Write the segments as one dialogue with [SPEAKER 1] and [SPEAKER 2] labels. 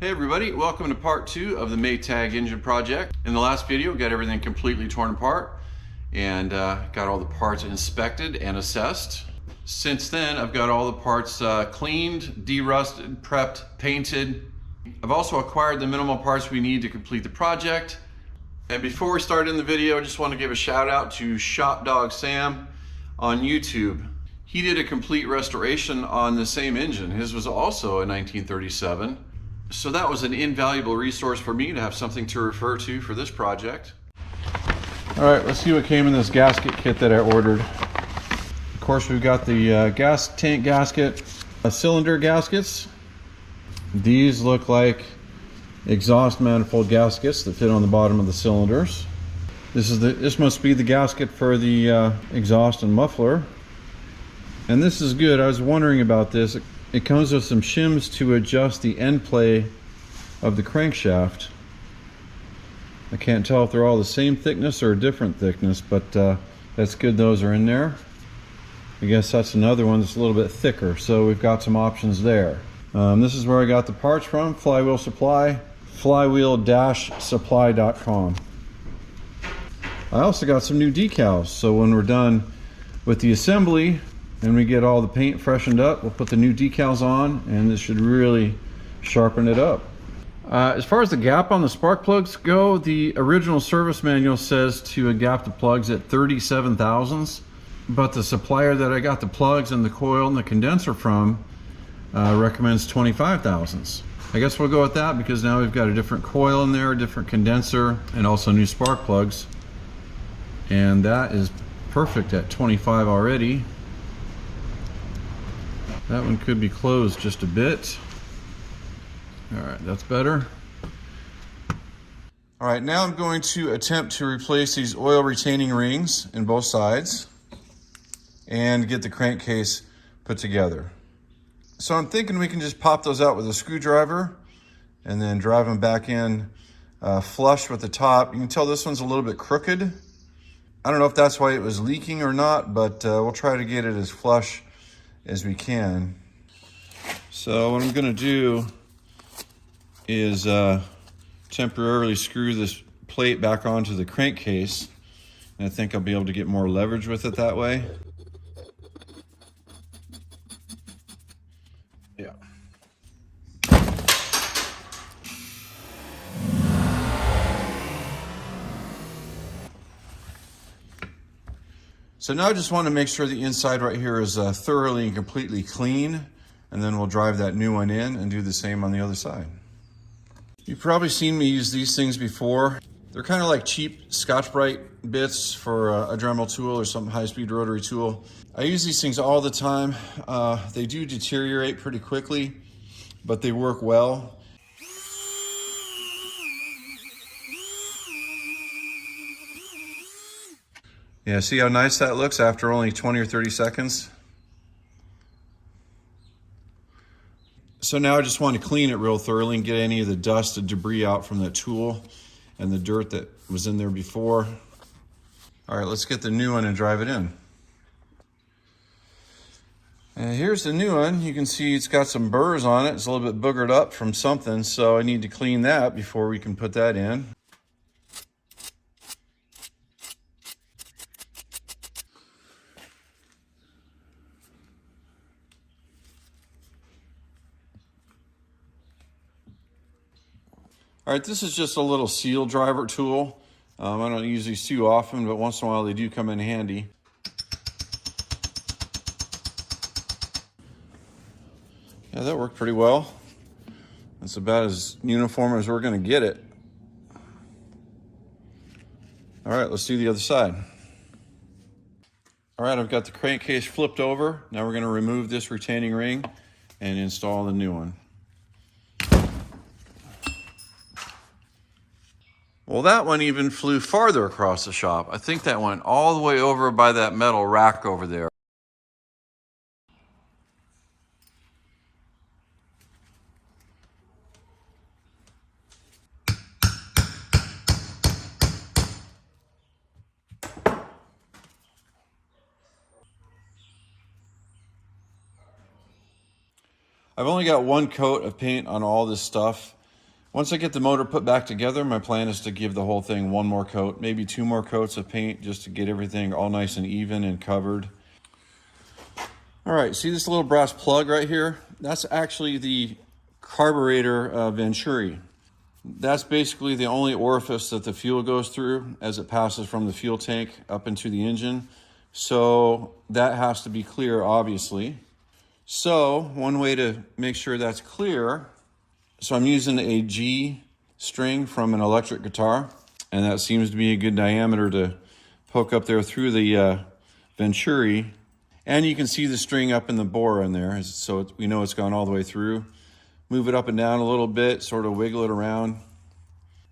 [SPEAKER 1] Hey everybody, welcome to part 2 of the Maytag engine project. In the last video, we got everything completely torn apart and got all the parts inspected and assessed. Since then, I've got all the parts cleaned, de-rusted, prepped, painted. I've also acquired the minimal parts we need to complete the project. And before we start in the video, I just want to give a shout out to Shop Dog Sam on YouTube. He did a complete restoration on the same engine. His was also a 1937. So that was an invaluable resource for me to have something to refer to for this project. All right, let's see what came in this gasket kit that I ordered. Of course, we've got the gas tank gasket, cylinder gaskets. These look like exhaust manifold gaskets that fit on the bottom of the cylinders. This must be the gasket for the exhaust and muffler. And this is good. I was wondering about this. It comes with some shims to adjust the end play of the crankshaft. I can't tell if they're all the same thickness or a different thickness, but that's good those are in there. I guess that's another one that's a little bit thicker, so we've got some options there. This is where I got the parts from, Flywheel Supply, flywheel-supply.com. I also got some new decals, so when we're done with the assembly and we get all the paint freshened up, we'll put the new decals on, and this should really sharpen it up. As far as the gap on the spark plugs go, the original service manual says to gap the plugs at 37 thousandths, but the supplier that I got the plugs and the coil and the condenser from recommends 25 thousandths. I guess we'll go with that because now we've got a different coil in there, a different condenser, and also new spark plugs. And that is perfect at 25 already. That one could be closed just a bit. All right, that's better. All right, now I'm going to attempt to replace these oil retaining rings in both sides and get the crankcase put together. So I'm thinking we can just pop those out with a screwdriver and then drive them back in flush with the top. You can tell this one's a little bit crooked. I don't know if that's why it was leaking or not, but we'll try to get it as flush as we can. So what I'm going to do is temporarily screw this plate back onto the crankcase, and I think I'll be able to get more leverage with it that way. Yeah. So now I just want to make sure the inside right here is thoroughly and completely clean, and then we'll drive that new one in and do the same on the other side. You've probably seen me use these things before. They're kind of like cheap Scotch-Brite bits for a Dremel tool or some high-speed rotary tool. I use these things all the time. They do deteriorate pretty quickly, but they work well. Yeah, see how nice that looks after only 20 or 30 seconds? So now I just want to clean it real thoroughly and get any of the dust and debris out from the tool and the dirt that was in there before. All right, let's get the new one and drive it in. And here's the new one. You can see it's got some burrs on it. It's a little bit boogered up from something, so I need to clean that before we can put that in. All right, this is just a little seal driver tool. I don't use these too often, but once in a while they do come in handy. Yeah, that worked pretty well. That's about as uniform as we're going to get it. All right, let's do the other side. All right, I've got the crankcase flipped over. Now we're going to remove this retaining ring and install the new one. Well, that one even flew farther across the shop. I think that went all the way over by that metal rack over there. I've only got one coat of paint on all this stuff. Once I get the motor put back together, my plan is to give the whole thing one more coat, maybe 2 more coats of paint, just to get everything all nice and even and covered. All right, see this little brass plug right here? That's actually the carburetor venturi. That's basically the only orifice that the fuel goes through as it passes from the fuel tank up into the engine. So that has to be clear, obviously. So one way to make sure that's clear, so I'm using a G string from an electric guitar, and that seems to be a good diameter to poke up there through the venturi. And you can see the string up in the bore in there, so we know it's gone all the way through. Move it up and down a little bit, sort of wiggle it around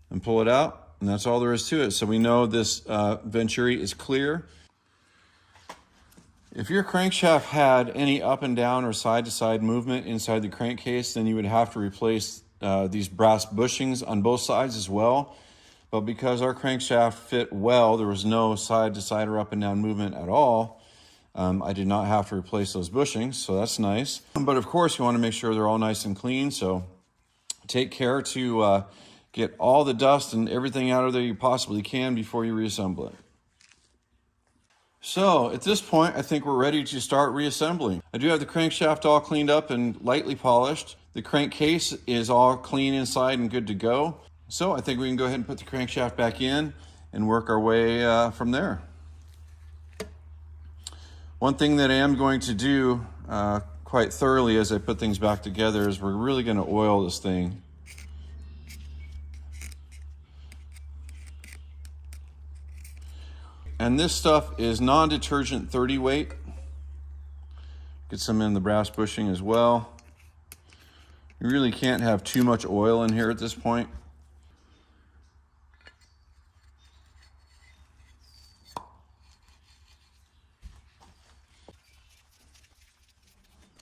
[SPEAKER 1] and pull it out. And that's all there is to it. So we know this venturi is clear. If your crankshaft had any up and down or side to side movement inside the crankcase, then you would have to replace these brass bushings on both sides as well. But because our crankshaft fit well, there was no side to side or up and down movement at all. I did not have to replace those bushings, so that's nice. But of course, you want to make sure they're all nice and clean, so take care to get all the dust and everything out of there you possibly can before you reassemble it. So at this point, I think we're ready to start reassembling. I do have the crankshaft all cleaned up and lightly polished. The crankcase is all clean inside and good to go. So I think we can go ahead and put the crankshaft back in and work our way from there. One thing that I am going to do quite thoroughly as I put things back together is we're really going to oil this thing. And this stuff is non-detergent 30 weight. Get some in the brass bushing as well. You really can't have too much oil in here at this point.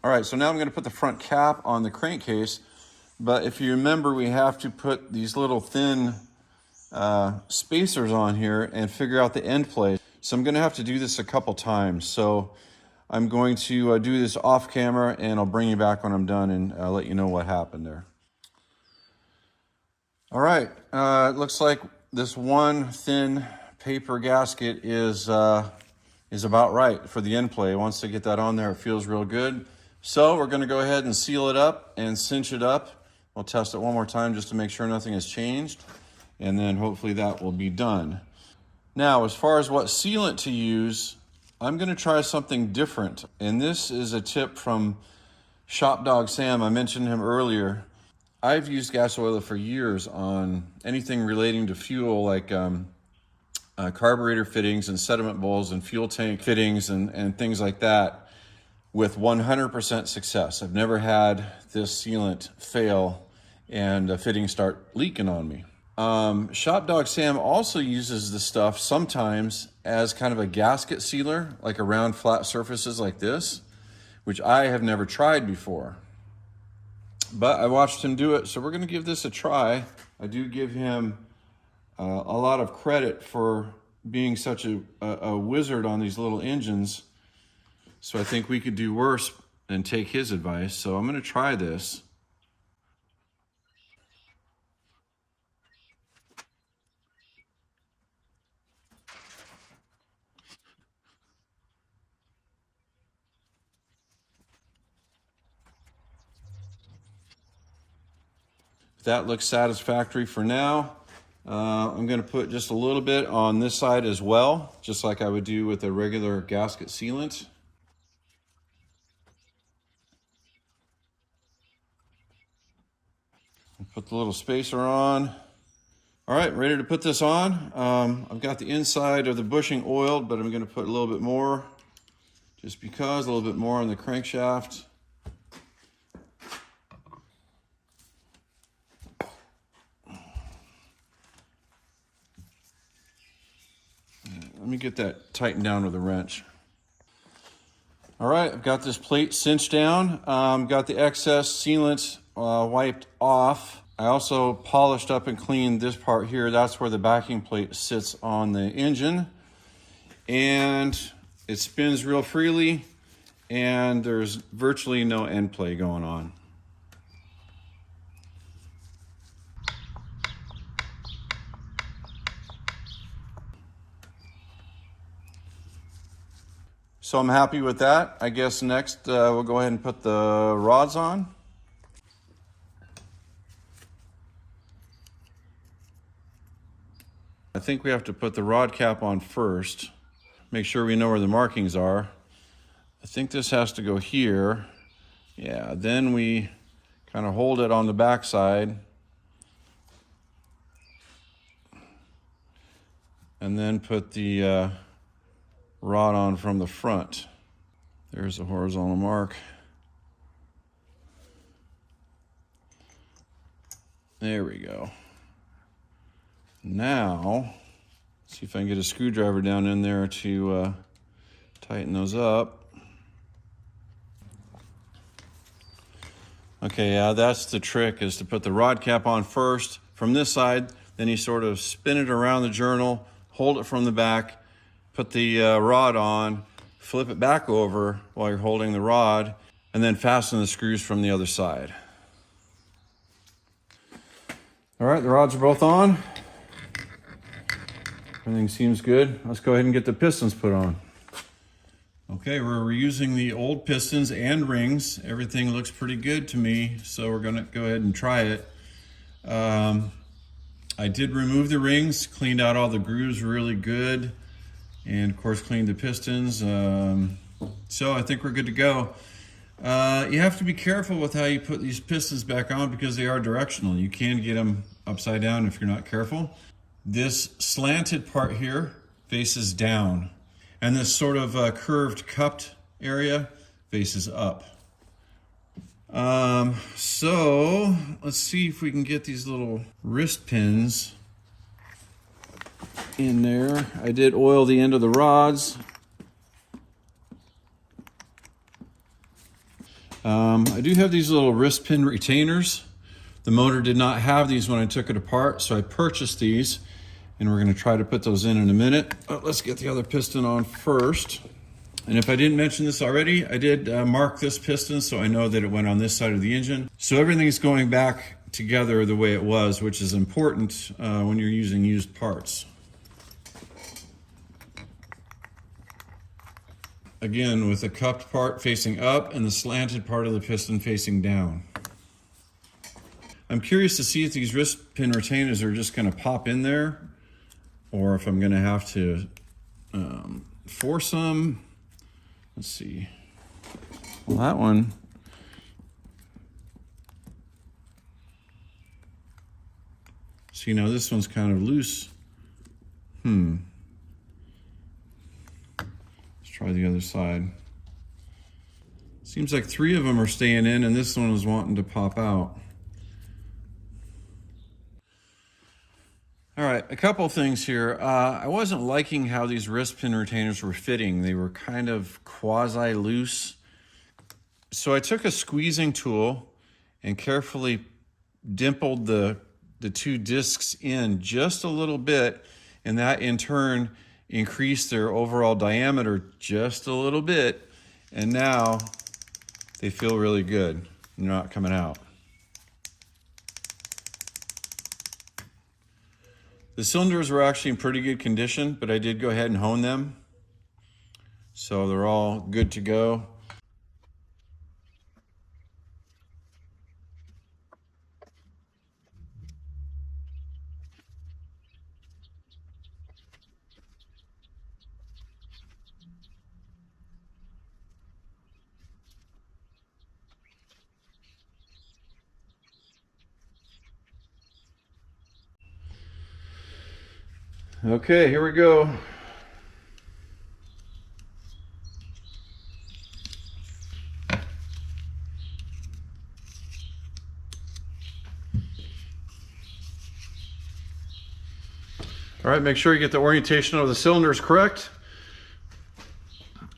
[SPEAKER 1] All right, so now I'm going to put the front cap on the crankcase, but if you remember, we have to put these little thin spacers on here and figure out the end plate. So I'm going to have to do this a couple times. So I'm going to do this off camera, and I'll bring you back when I'm done and let you know what happened there. All right, it looks like this one thin paper gasket is about right for the end plate. Once I get that on there, it feels real good. So we're going to go ahead and seal it up and cinch it up. We'll test it one more time just to make sure nothing has changed, and then hopefully that will be done. Now, as far as what sealant to use, I'm going to try something different, and this is a tip from Shop Dog Sam. I mentioned him earlier. I've used gas oil for years on anything relating to fuel, like carburetor fittings and sediment bowls and fuel tank fittings and things like that, with 100% success. I've never had this sealant fail and the fittings start leaking on me. Shop Dog Sam also uses this stuff sometimes as kind of a gasket sealer, like around flat surfaces like this, which I have never tried before. But I watched him do it, so we're gonna give this a try. I do give him a lot of credit for being such a wizard on these little engines. So I think we could do worse and take his advice. So I'm going to try this. That looks satisfactory for now. I'm going to put just a little bit on this side as well, just like I would do with a regular gasket sealant. Put the little spacer on. All right, ready to put this on. I've got the inside of the bushing oiled, but I'm going to put a little bit more, just because, a little bit more on the crankshaft. Let me get that tightened down with a wrench. All right, I've got this plate cinched down. Got the excess sealant wiped off. I also polished up and cleaned this part here. That's where the backing plate sits on the engine. And it spins real freely, and there's virtually no end play going on. So I'm happy with that. I guess next we'll go ahead and put the rods on. I think we have to put the rod cap on first. Make sure we know where the markings are. I think this has to go here. Yeah, then we kind of hold it on the back side. And then put the rod on from the front. There's the horizontal mark. There we go. Now, see if I can get a screwdriver down in there to tighten those up. Okay, yeah, that's the trick, is to put the rod cap on first from this side, then you sort of spin it around the journal, hold it from the back, put the rod on, flip it back over while you're holding the rod, and then fasten the screws from the other side. All right, the rods are both on. Everything seems good. Let's go ahead and get the pistons put on. Okay, we're reusing the old pistons and rings. Everything looks pretty good to me, so we're gonna go ahead and try it. I did remove the rings, cleaned out all the grooves really good, and of course cleaned the pistons. So I think we're good to go. You have to be careful with how you put these pistons back on because they are directional. You can get them upside down if you're not careful. This slanted part here faces down, and this sort of curved cupped area faces up. So let's see if we can get these little wrist pins in there. I did oil the end of the rods. I do have these little wrist pin retainers. The motor did not have these when I took it apart, so I purchased these, and we're going to try to put those in a minute. Let's get the other piston on first. And if I didn't mention this already, I did mark this piston so I know that it went on this side of the engine. So everything's going back together the way it was, which is important when you're using used parts. Again, with the cupped part facing up and the slanted part of the piston facing down. I'm curious to see if these wrist pin retainers are just going to pop in there, or if I'm going to have to force them. Let's see. Well, that one. See, now this one's kind of loose. Let's try the other side. Seems like 3 of them are staying in, and this one is wanting to pop out. All right, a couple things here. I wasn't liking how these wrist pin retainers were fitting. They were kind of quasi-loose. So I took a squeezing tool and carefully dimpled the 2 discs in just a little bit, and that in turn increased their overall diameter just a little bit, and now they feel really good. They're not coming out. The cylinders were actually in pretty good condition, but I did go ahead and hone them. So they're all good to go. Okay, here we go. All right, make sure you get the orientation of the cylinders correct.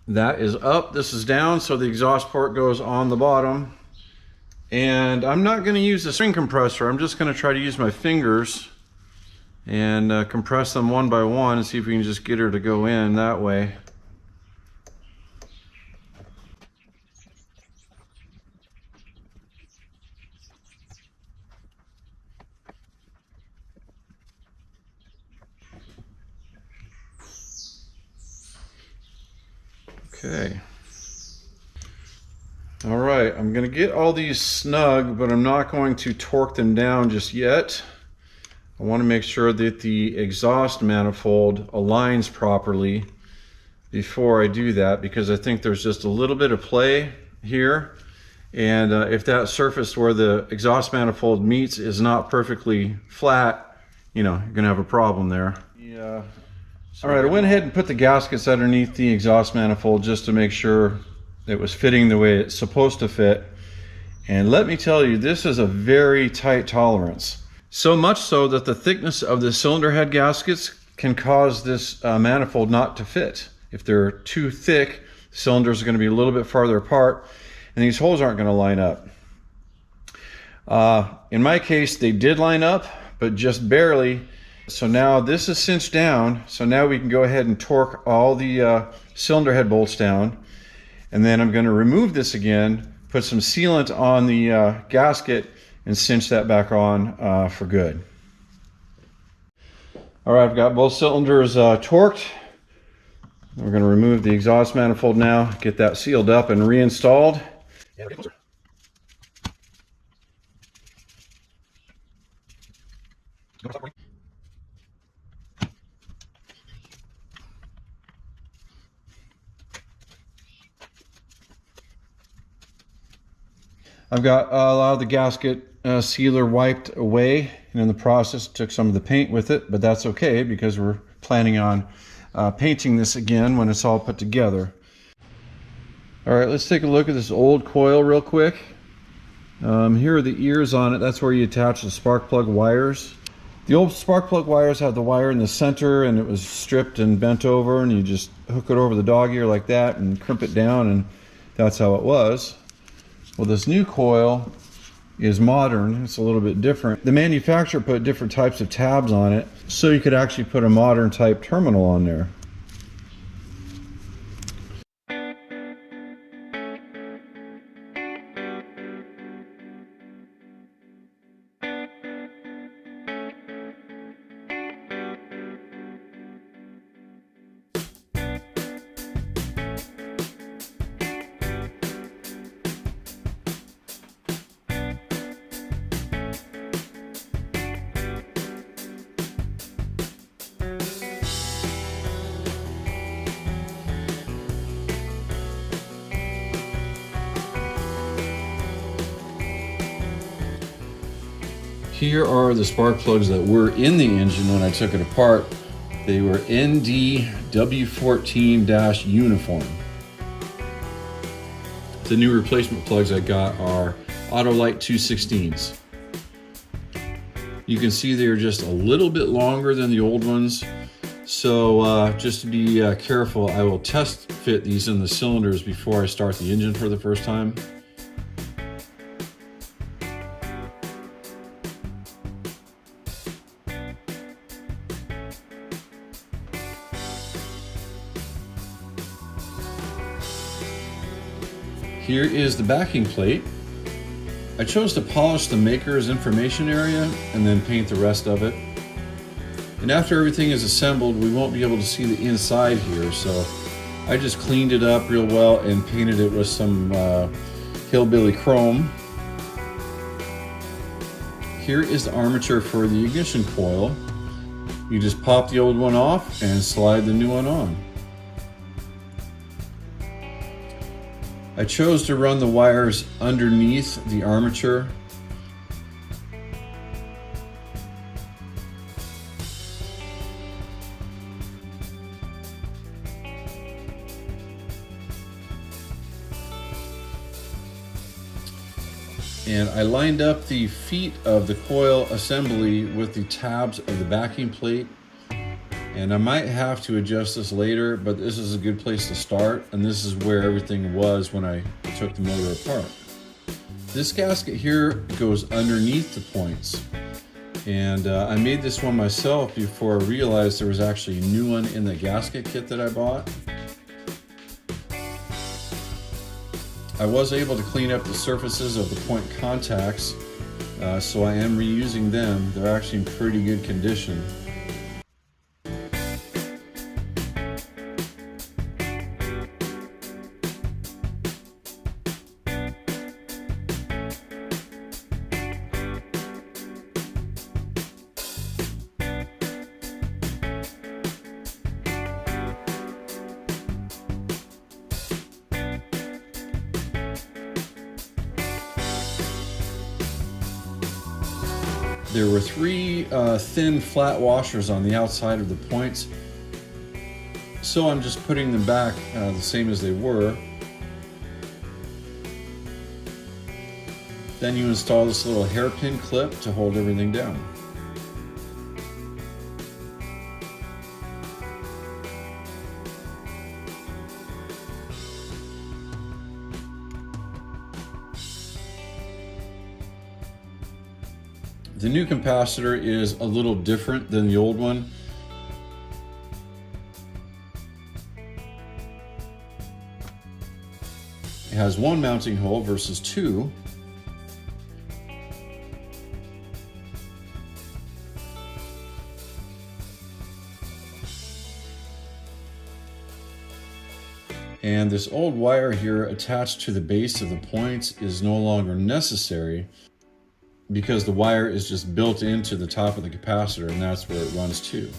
[SPEAKER 1] That is up, this is down, so the exhaust port goes on the bottom. And I'm not going to use a string compressor. I'm just going to try to use my fingers and compress them one by one and see if we can just get her to go in that way. Okay. All right, I'm gonna get all these snug, but I'm not going to torque them down just yet. I want to make sure that the exhaust manifold aligns properly before I do that, because I think there's just a little bit of play here. And if that surface where the exhaust manifold meets is not perfectly flat, you know, you're gonna have a problem there. Yeah. All right, I went ahead and put the gaskets underneath the exhaust manifold just to make sure it was fitting the way it's supposed to fit. And let me tell you, this is a very tight tolerance. So much so that the thickness of the cylinder head gaskets can cause this manifold not to fit. If they're too thick, cylinders are going to be a little bit farther apart, and these holes aren't going to line up. In my case, they did line up, but just barely. So now this is cinched down, so now we can go ahead and torque all the cylinder head bolts down. And then I'm going to remove this again, put some sealant on the gasket, and cinch that back on for good. All right, I've got both cylinders torqued. We're going to remove the exhaust manifold now, get that sealed up and reinstalled. I've got a lot of the gasket sealer wiped away, and in the process took some of the paint with it, but that's okay because we're planning on painting this again when it's all put together. All right, let's take a look at this old coil real quick. Here are the ears on it. That's where you attach the spark plug wires. The old spark plug wires had the wire in the center, and it was stripped and bent over, and you just hook it over the dog ear like that and crimp it down, and that's how it was. Well, this new coil is modern. It's a little bit different. The manufacturer put different types of tabs on it, so you could actually put a modern type terminal on there. Here are the spark plugs that were in the engine when I took it apart. They were ND-W14-uniform. The new replacement plugs I got are Autolite 216s. You can see they're just a little bit longer than the old ones. So just to be careful, I will test fit these in the cylinders before I start the engine for the first time. Here is the backing plate. I chose to polish the maker's information area and then paint the rest of it. And after everything is assembled, we won't be able to see the inside here, so I just cleaned it up real well and painted it with some hillbilly chrome. Here is the armature for the ignition coil. You just pop the old one off and slide the new one on. I chose to run the wires underneath the armature. And I lined up the feet of the coil assembly with the tabs of the backing plate. And I might have to adjust this later, but this is a good place to start. And this is where everything was when I took the motor apart. This gasket here goes underneath the points. And I made this one myself before I realized there was actually a new one in the gasket kit that I bought. I was able to clean up the surfaces of the point contacts, so I am reusing them. They're actually in pretty good condition. There were three thin flat washers on the outside of the points, so I'm just putting them back the same as they were. Then you install this little hairpin clip to hold everything down. The new capacitor is a little different than the old one. It has one mounting hole versus two. And this old wire here attached to the base of the points is no longer necessary, because the wire is just built into the top of the capacitor, and that's where it runs to.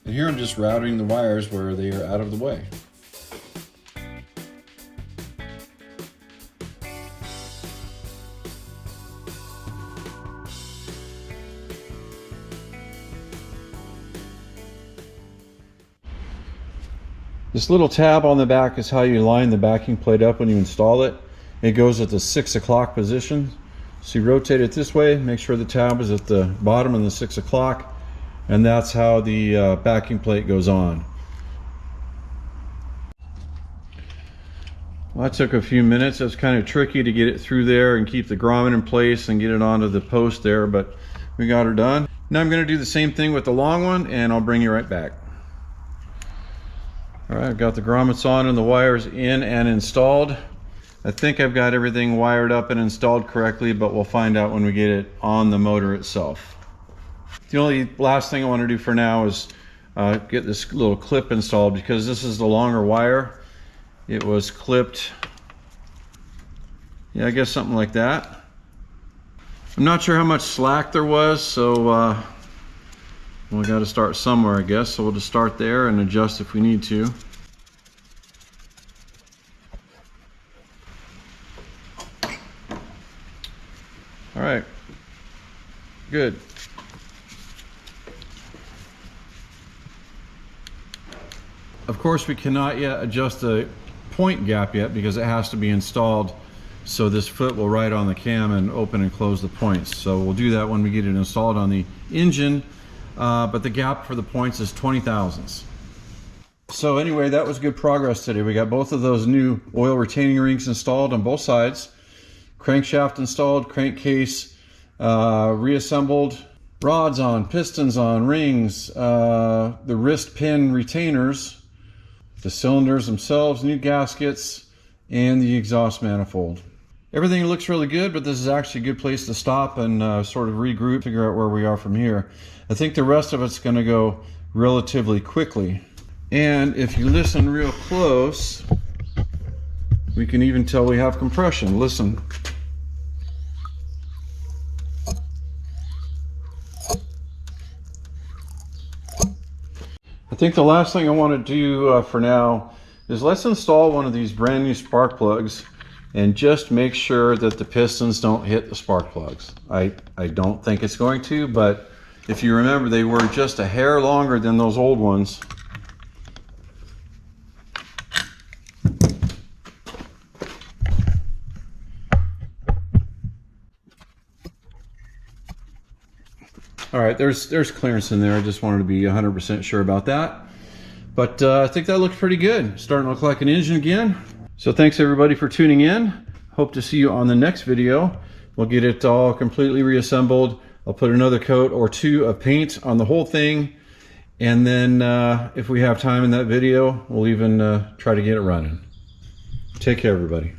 [SPEAKER 1] And here I'm just routing the wires where they are out of the way. This little tab on the back is how you line the backing plate up when you install it. It goes at the 6 o'clock position. So you rotate it this way, make sure the tab is at the bottom of the 6 o'clock, and that's how the backing plate goes on. Well, that took a few minutes. It was kind of tricky to get it through there and keep the grommet in place and get it onto the post there, but we got her done. Now I'm going to do the same thing with the long one, and I'll bring you right back. All right, I've got the grommets on and the wires in and installed. I think I've got everything wired up and installed correctly, but we'll find out when we get it on the motor itself. The only last thing I want to do for now is get this little clip installed, because this is the longer wire. It was clipped, yeah, I guess something like that. I'm not sure how much slack there was, so we got to start somewhere, I guess. So we'll just start there and adjust if we need to. All right, good. Of course, we cannot yet adjust the point gap yet, because it has to be installed so this foot will ride on the cam and open and close the points. So we'll do that when we get it installed on the engine. But the gap for the points is 20 thousandths. So anyway, that was good progress today. We got both of those new oil retaining rings installed on both sides, crankshaft installed, crankcase reassembled, rods on, pistons on, rings, the wrist pin retainers, the cylinders themselves, new gaskets, and the exhaust manifold. Everything looks really good, but this is actually a good place to stop and sort of regroup, figure out where we are from here. I think the rest of it's going to go relatively quickly. And if you listen real close, we can even tell we have compression. Listen. I think the last thing I want to do for now is let's install one of these brand new spark plugs and just make sure that the pistons don't hit the spark plugs. I don't think it's going to, but if you remember, they were just a hair longer than those old ones. All right, there's clearance in there. I just wanted to be 100% sure about that. But I think that looks pretty good. Starting to look like an engine again. So thanks everybody for tuning in. Hope to see you on the next video. We'll get it all completely reassembled. I'll put another coat or two of paint on the whole thing. And then if we have time in that video, we'll even try to get it running. Take care, everybody.